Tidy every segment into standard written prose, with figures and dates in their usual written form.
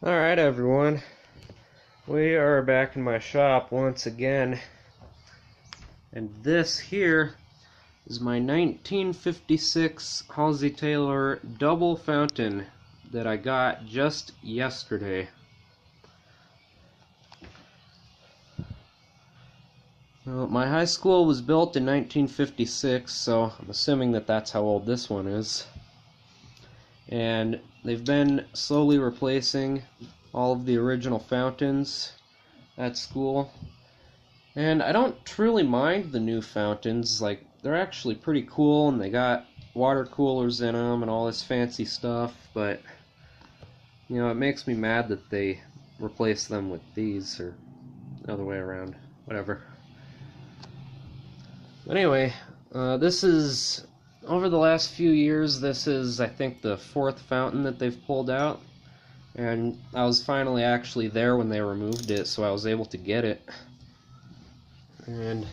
Alright everyone, we are back in my shop once again, and this here is my 1956 Halsey Taylor double fountain that I got just yesterday. Well, my high school was built in 1956, so I'm assuming that that's how old this one is. And they've been slowly replacing all of the original fountains at school. And I don't truly mind the new fountains. Like, they're actually pretty cool, and they got water coolers in them and all this fancy stuff, but you know, it makes me mad that they replace them with these, or the other way around, whatever. But anyway, this is, over the last few years, this is, I think, the fourth fountain that they've pulled out. And I was finally actually there when they removed it, so I was able to get it. And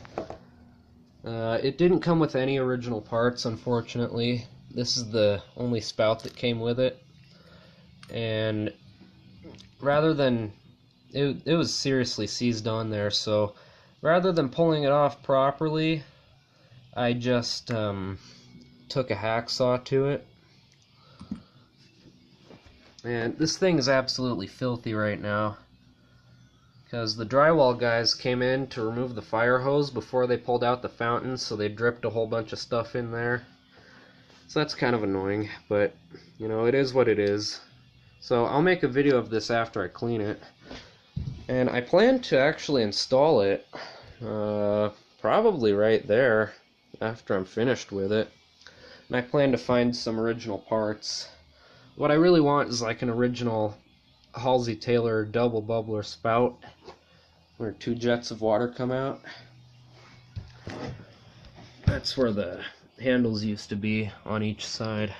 it didn't come with any original parts, unfortunately. This is the only spout that came with it. And rather than, it was seriously seized on there, so rather than pulling it off properly, I just took a hacksaw to it. And this thing is absolutely filthy right now, because the drywall guys came in to remove the fire hose before they pulled out the fountain, so they dripped a whole bunch of stuff in there. So that's kind of annoying, but you know, it is what it is. So I'll make a video of this after I clean it. And I plan to actually install it probably right there after I'm finished with it. And I plan to find some original parts. What I really want is like an original Halsey Taylor double bubbler spout where 2 jets of water come out. That's where the handles used to be on each side.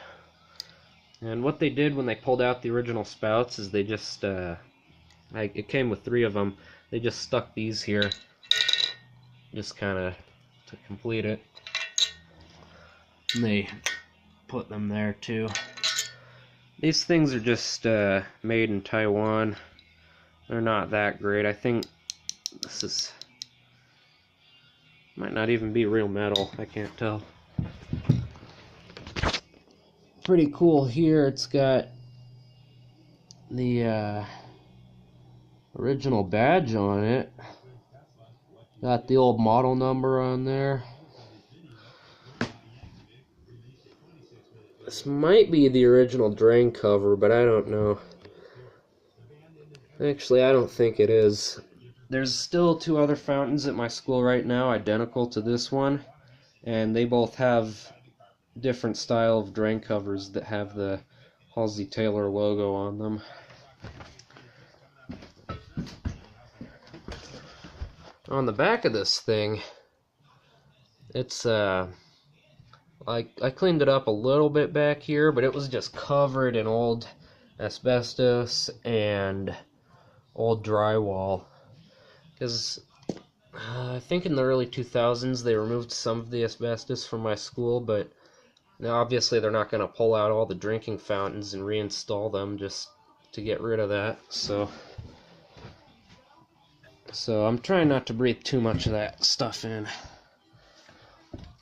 And what they did when they pulled out the original spouts is they just, it came with 3 of them, they just stuck these here, just kind of to complete it. And they put them there too. These things are just made in Taiwan. They're not that great. I think this is, might not even be real metal, I can't tell. Pretty cool here, it's got the original badge on it. Got the old model number on there. This might be the original drain cover, but I don't know. Actually, I don't think it is. There's still 2 other fountains at my school right now identical to this one, and they both have different style of drain covers that have the Halsey Taylor logo on them. On the back of this thing, it's I cleaned it up a little bit back here, but it was just covered in old asbestos and old drywall. Because I think in the early 2000s they removed some of the asbestos from my school, but now obviously they're not going to pull out all the drinking fountains and reinstall them just to get rid of that. So I'm trying not to breathe too much of that stuff in.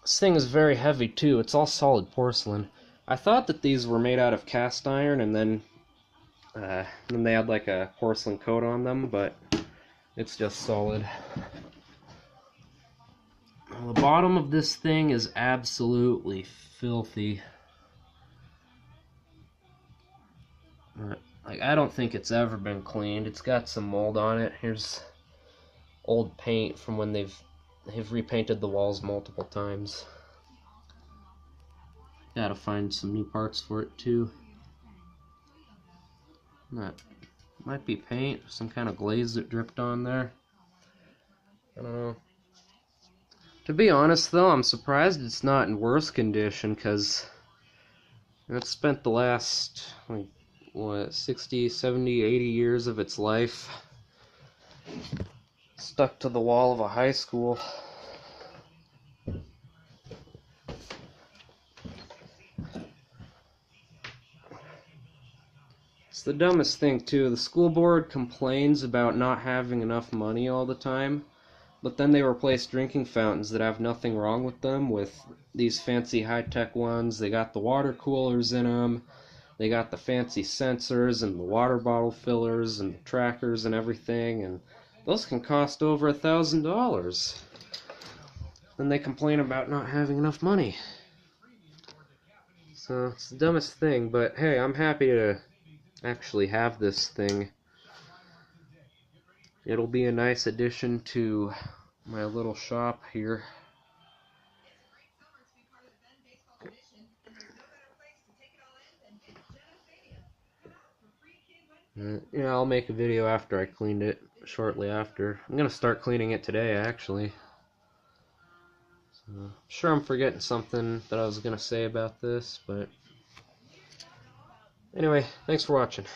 This thing is very heavy too. It's all solid porcelain. I thought that these were made out of cast iron, and then they had like a porcelain coat on them, but it's just solid. Well, the bottom of this thing is absolutely filthy. Like, I don't think it's ever been cleaned. It's got some mold on it. Here's old paint from when they've repainted the walls multiple times. Gotta find some new parts for it too. That might be paint, some kind of glaze that dripped on there. I don't know. To be honest though, I'm surprised it's not in worse condition, because it's spent the last, like, what, 60, 70, 80 years of its life stuck to the wall of a high school. It's the dumbest thing, too. The school board complains about not having enough money all the time, but then they replace drinking fountains that have nothing wrong with them with these fancy high-tech ones. They got the water coolers in them. They got the fancy sensors and the water bottle fillers and the trackers and everything, and those can cost over $1,000. Then they complain about not having enough money. So it's the dumbest thing, but hey, I'm happy to actually have this thing. It'll be a nice addition to my little shop here. Yeah, I'll make a video after I cleaned it, shortly after. I'm gonna start cleaning it today, actually. So, I'm sure I'm forgetting something that I was gonna say about this, but anyway, thanks for watching.